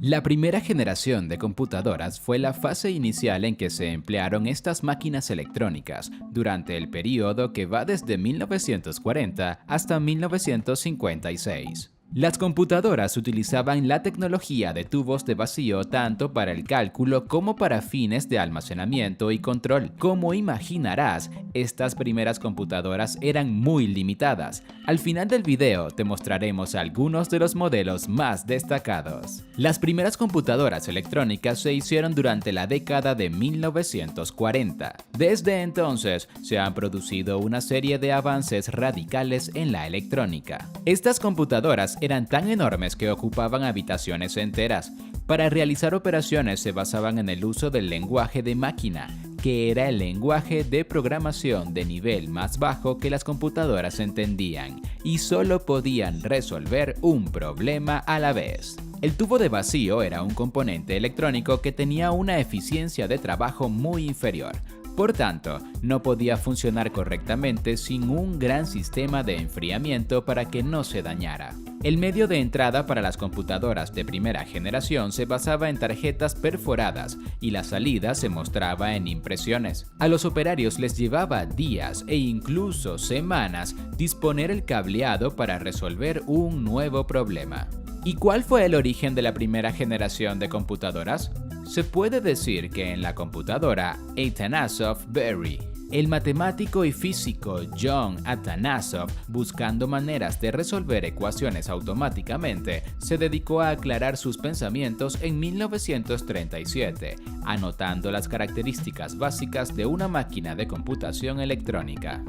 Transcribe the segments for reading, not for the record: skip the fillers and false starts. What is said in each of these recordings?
La primera generación de computadoras fue la fase inicial en que se emplearon estas máquinas electrónicas durante el período que va desde 1940 hasta 1956. Las computadoras utilizaban la tecnología de tubos de vacío tanto para el cálculo como para fines de almacenamiento y control. Como imaginarás, estas primeras computadoras eran muy limitadas. Al final del video te mostraremos algunos de los modelos más destacados. Las primeras computadoras electrónicas se hicieron durante la década de 1940. Desde entonces se han producido una serie de avances radicales en la electrónica. Estas computadoras eran tan enormes que ocupaban habitaciones enteras. Para realizar operaciones se basaban en el uso del lenguaje de máquina, que era el lenguaje de programación de nivel más bajo que las computadoras entendían, y solo podían resolver un problema a la vez. El tubo de vacío era un componente electrónico que tenía una eficiencia de trabajo muy inferior. Por tanto, no podía funcionar correctamente sin un gran sistema de enfriamiento para que no se dañara. El medio de entrada para las computadoras de primera generación se basaba en tarjetas perforadas y la salida se mostraba en impresiones. A los operarios les llevaba días e incluso semanas disponer el cableado para resolver un nuevo problema. ¿Y cuál fue el origen de la primera generación de computadoras? Se puede decir que en la computadora Atanasov-Berry, el matemático y físico John Atanasov, buscando maneras de resolver ecuaciones automáticamente, se dedicó a aclarar sus pensamientos en 1937, anotando las características básicas de una máquina de computación electrónica.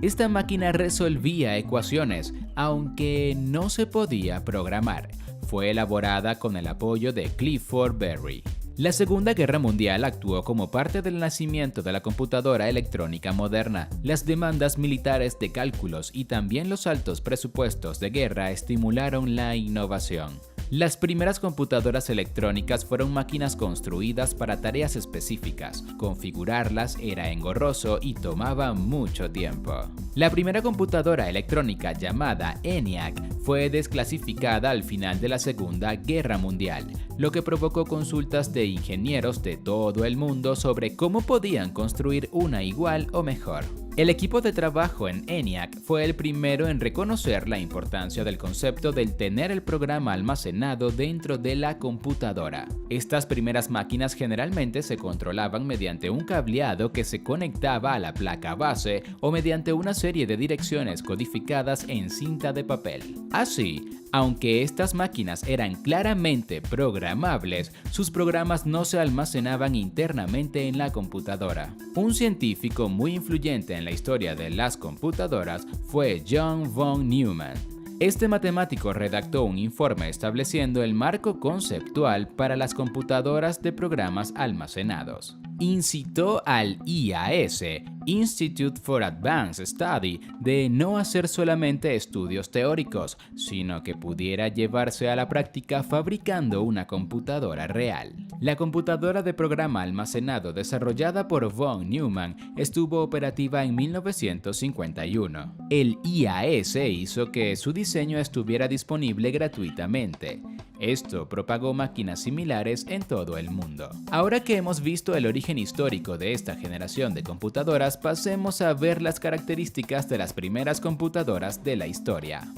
Esta máquina resolvía ecuaciones, aunque no se podía programar. Fue elaborada con el apoyo de Clifford Berry. La Segunda Guerra Mundial actuó como parte del nacimiento de la computadora electrónica moderna. Las demandas militares de cálculos y también los altos presupuestos de guerra estimularon la innovación. Las primeras computadoras electrónicas fueron máquinas construidas para tareas específicas. Configurarlas era engorroso y tomaba mucho tiempo. La primera computadora electrónica, llamada ENIAC, fue desclasificada al final de la Segunda Guerra Mundial, lo que provocó consultas de ingenieros de todo el mundo sobre cómo podían construir una igual o mejor. El equipo de trabajo en ENIAC fue el primero en reconocer la importancia del concepto del tener el programa almacenado dentro de la computadora. Estas primeras máquinas generalmente se controlaban mediante un cableado que se conectaba a la placa base o mediante una serie de direcciones codificadas en cinta de papel. Así, aunque estas máquinas eran claramente programables, sus programas no se almacenaban internamente en la computadora. Un científico muy influyente en la historia de las computadoras fue John von Neumann. Este matemático redactó un informe estableciendo el marco conceptual para las computadoras de programas almacenados. Incitó al IAS, Institute for Advanced Study, de no hacer solamente estudios teóricos, sino que pudiera llevarse a la práctica fabricando una computadora real. La computadora de programa almacenado desarrollada por von Neumann estuvo operativa en 1951. El IAS hizo que su diseño estuviera disponible gratuitamente. Esto propagó máquinas similares en todo el mundo. Ahora que hemos visto el origen histórico de esta generación de computadoras, pasemos a ver las características de las primeras computadoras de la historia.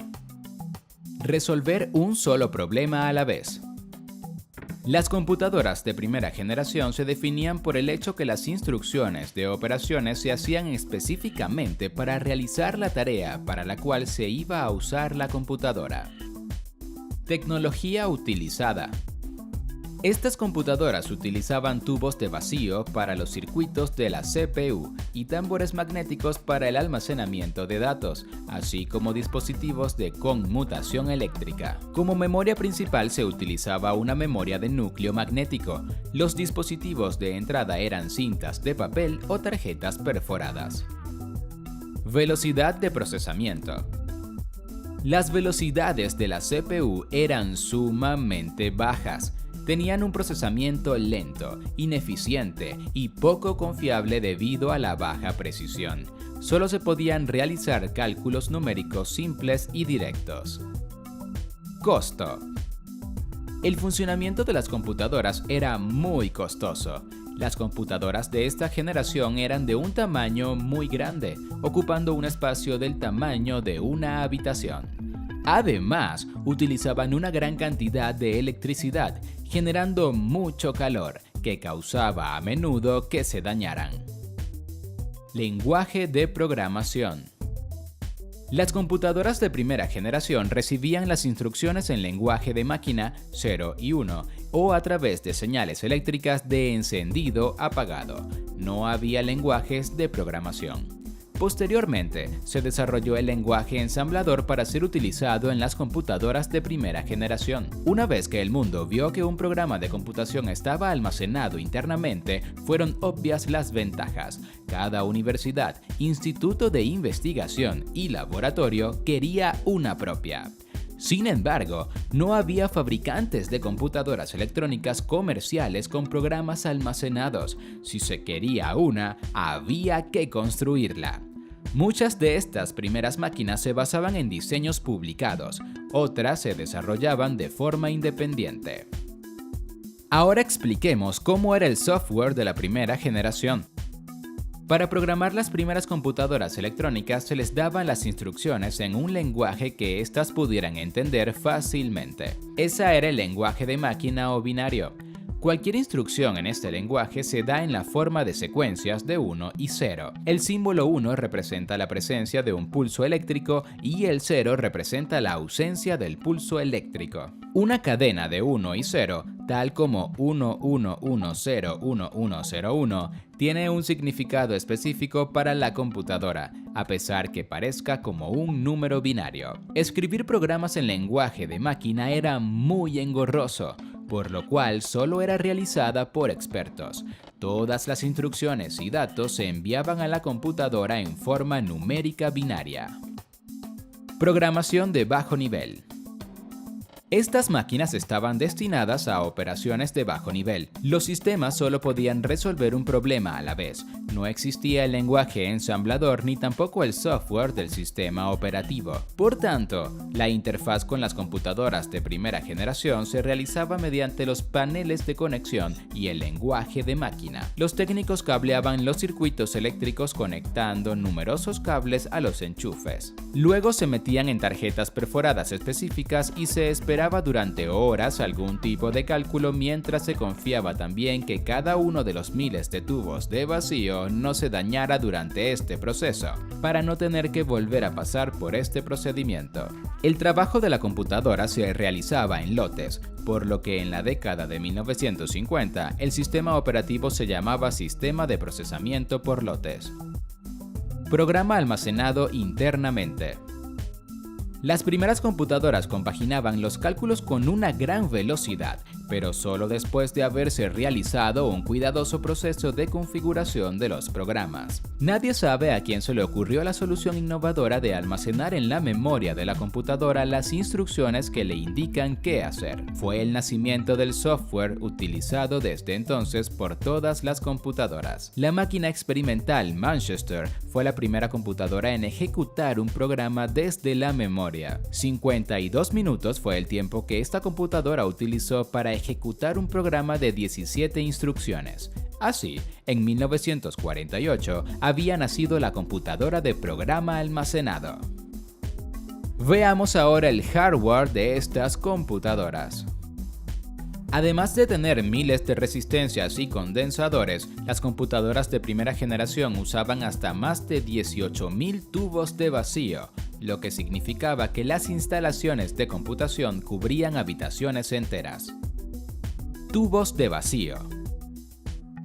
Resolver un solo problema a la vez. Las computadoras de primera generación se definían por el hecho que las instrucciones de operaciones se hacían específicamente para realizar la tarea para la cual se iba a usar la computadora. Tecnología utilizada. Estas computadoras utilizaban tubos de vacío para los circuitos de la CPU y tambores magnéticos para el almacenamiento de datos, así como dispositivos de conmutación eléctrica. Como memoria principal se utilizaba una memoria de núcleo magnético. Los dispositivos de entrada eran cintas de papel o tarjetas perforadas. Velocidad de procesamiento. Las velocidades de la CPU eran sumamente bajas. Tenían un procesamiento lento, ineficiente y poco confiable debido a la baja precisión. Solo se podían realizar cálculos numéricos simples y directos. Costo. El funcionamiento de las computadoras era muy costoso. Las computadoras de esta generación eran de un tamaño muy grande, ocupando un espacio del tamaño de una habitación. Además, utilizaban una gran cantidad de electricidad, generando mucho calor, que causaba a menudo que se dañaran. Lenguaje de programación. Las computadoras de primera generación recibían las instrucciones en lenguaje de máquina 0 y 1 o a través de señales eléctricas de encendido-apagado. No había lenguajes de programación. Posteriormente, se desarrolló el lenguaje ensamblador para ser utilizado en las computadoras de primera generación. Una vez que el mundo vio que un programa de computación estaba almacenado internamente, fueron obvias las ventajas. Cada universidad, instituto de investigación y laboratorio quería una propia. Sin embargo, no había fabricantes de computadoras electrónicas comerciales con programas almacenados. Si se quería una, había que construirla. Muchas de estas primeras máquinas se basaban en diseños publicados, otras se desarrollaban de forma independiente. Ahora expliquemos cómo era el software de la primera generación. Para programar las primeras computadoras electrónicas se les daban las instrucciones en un lenguaje que éstas pudieran entender fácilmente. Ese era el lenguaje de máquina o binario. Cualquier instrucción en este lenguaje se da en la forma de secuencias de 1 y 0. El símbolo 1 representa la presencia de un pulso eléctrico y el 0 representa la ausencia del pulso eléctrico. Una cadena de 1 y 0, tal como 11101101, tiene un significado específico para la computadora, a pesar que parezca como un número binario. Escribir programas en lenguaje de máquina era muy engorroso, por lo cual solo era realizada por expertos. Todas las instrucciones y datos se enviaban a la computadora en forma numérica binaria. Programación de bajo nivel. Estas máquinas estaban destinadas a operaciones de bajo nivel. Los sistemas solo podían resolver un problema a la vez. No existía el lenguaje ensamblador ni tampoco el software del sistema operativo. Por tanto, la interfaz con las computadoras de primera generación se realizaba mediante los paneles de conexión y el lenguaje de máquina. Los técnicos cableaban los circuitos eléctricos conectando numerosos cables a los enchufes. Luego se metían en tarjetas perforadas específicas y se esperaba durante horas algún tipo de cálculo mientras se confiaba también que cada uno de los miles de tubos de vacío no se dañara durante este proceso, para no tener que volver a pasar por este procedimiento. El trabajo de la computadora se realizaba en lotes, por lo que en la década de 1950 el sistema operativo se llamaba Sistema de Procesamiento por Lotes. Programa almacenado internamente. Las primeras computadoras compaginaban los cálculos con una gran velocidad, pero solo después de haberse realizado un cuidadoso proceso de configuración de los programas. Nadie sabe a quién se le ocurrió la solución innovadora de almacenar en la memoria de la computadora las instrucciones que le indican qué hacer. Fue el nacimiento del software utilizado desde entonces por todas las computadoras. La máquina experimental Manchester fue la primera computadora en ejecutar un programa desde la memoria. 52 minutos fue el tiempo que esta computadora utilizó para ejecutar un programa de 17 instrucciones. Así, en 1948 había nacido la computadora de programa almacenado. Veamos ahora el hardware de estas computadoras. Además de tener miles de resistencias y condensadores, las computadoras de primera generación usaban hasta más de 18.000 tubos de vacío, lo que significaba que las instalaciones de computación cubrían habitaciones enteras. Tubos de vacío.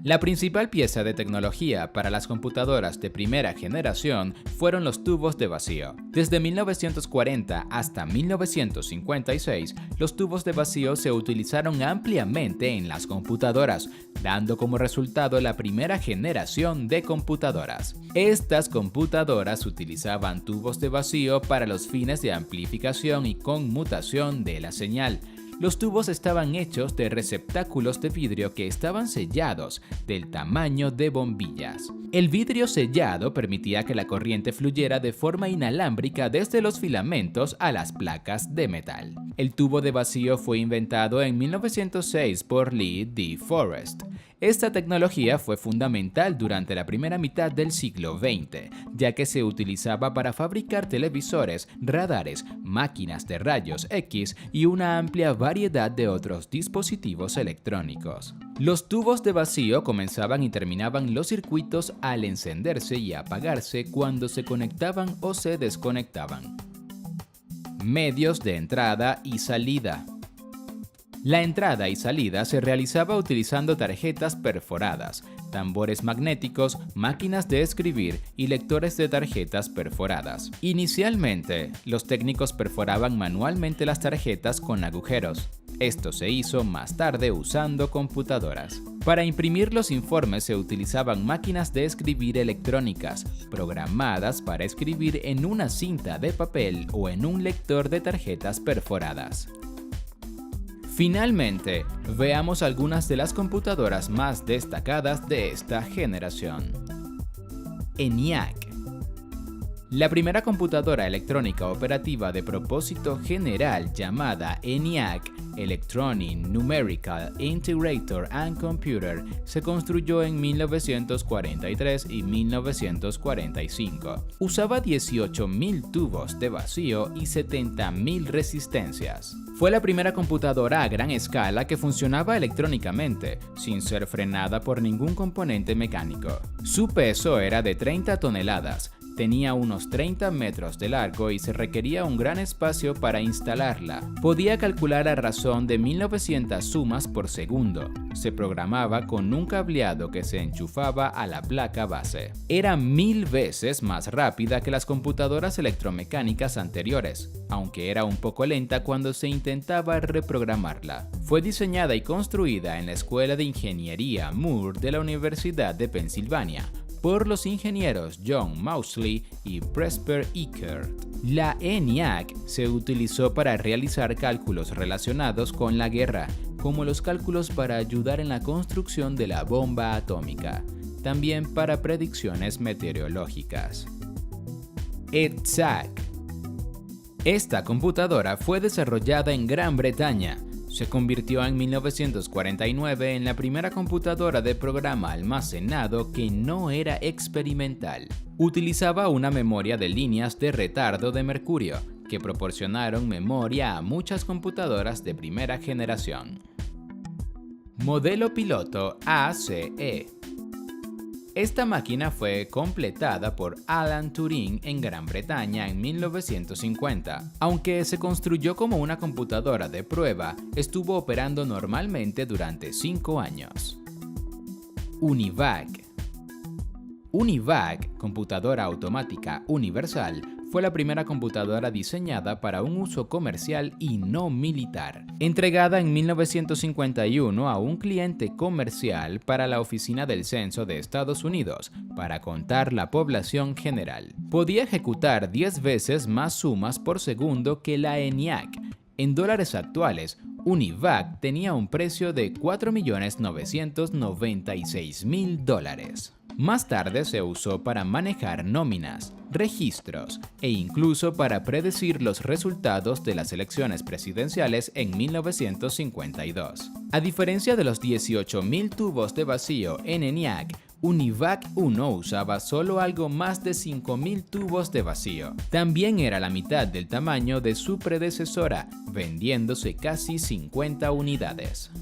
La principal pieza de tecnología para las computadoras de primera generación fueron los tubos de vacío. Desde 1940 hasta 1956, los tubos de vacío se utilizaron ampliamente en las computadoras, dando como resultado la primera generación de computadoras. Estas computadoras utilizaban tubos de vacío para los fines de amplificación y conmutación de la señal. Los tubos estaban hechos de receptáculos de vidrio que estaban sellados del tamaño de bombillas. El vidrio sellado permitía que la corriente fluyera de forma inalámbrica desde los filamentos a las placas de metal. El tubo de vacío fue inventado en 1906 por Lee D. Forrest. Esta tecnología fue fundamental durante la primera mitad del siglo XX, ya que se utilizaba para fabricar televisores, radares, máquinas de rayos X y una amplia variedad de otros dispositivos electrónicos. Los tubos de vacío comenzaban y terminaban los circuitos al encenderse y apagarse cuando se conectaban o se desconectaban. Medios de entrada y salida. La entrada y salida se realizaba utilizando tarjetas perforadas, tambores magnéticos, máquinas de escribir y lectores de tarjetas perforadas. Inicialmente, los técnicos perforaban manualmente las tarjetas con agujeros. Esto se hizo más tarde usando computadoras. Para imprimir los informes se utilizaban máquinas de escribir electrónicas, programadas para escribir en una cinta de papel o en un lector de tarjetas perforadas. Finalmente, veamos algunas de las computadoras más destacadas de esta generación. ENIAC. La primera computadora electrónica operativa de propósito general llamada ENIAC, Electronic Numerical Integrator and Computer, se construyó en 1943 y 1945. Usaba 18.000 tubos de vacío y 70.000 resistencias. Fue la primera computadora a gran escala que funcionaba electrónicamente, sin ser frenada por ningún componente mecánico. Su peso era de 30 toneladas. Tenía unos 30 metros de largo y se requería un gran espacio para instalarla. Podía calcular a razón de 1900 sumas por segundo. Se programaba con un cableado que se enchufaba a la placa base. Era 1000 veces más rápida que las computadoras electromecánicas anteriores, aunque era un poco lenta cuando se intentaba reprogramarla. Fue diseñada y construida en la Escuela de Ingeniería Moore de la Universidad de Pensilvania por los ingenieros John Mauchly y Presper Eckert. La ENIAC se utilizó para realizar cálculos relacionados con la guerra, como los cálculos para ayudar en la construcción de la bomba atómica, también para predicciones meteorológicas. EDSAC. Esta computadora fue desarrollada en Gran Bretaña. Se convirtió en 1949 en la primera computadora de programa almacenado que no era experimental. Utilizaba una memoria de líneas de retardo de mercurio, que proporcionaron memoria a muchas computadoras de primera generación. Modelo piloto ACE. Esta máquina fue completada por Alan Turing en Gran Bretaña en 1950. Aunque se construyó como una computadora de prueba, estuvo operando normalmente durante 5 años. UNIVAC. UNIVAC, computadora automática universal, fue la primera computadora diseñada para un uso comercial y no militar. Entregada en 1951 a un cliente comercial para la Oficina del Censo de Estados Unidos, para contar la población general. Podía ejecutar 10 veces más sumas por segundo que la ENIAC. En dólares actuales, UNIVAC tenía un precio de $4.996.000. Más tarde se usó para manejar nóminas, registros e incluso para predecir los resultados de las elecciones presidenciales en 1952. A diferencia de los 18.000 tubos de vacío en ENIAC, UNIVAC 1 usaba solo algo más de 5.000 tubos de vacío. También era la mitad del tamaño de su predecesora, vendiéndose casi 50 unidades.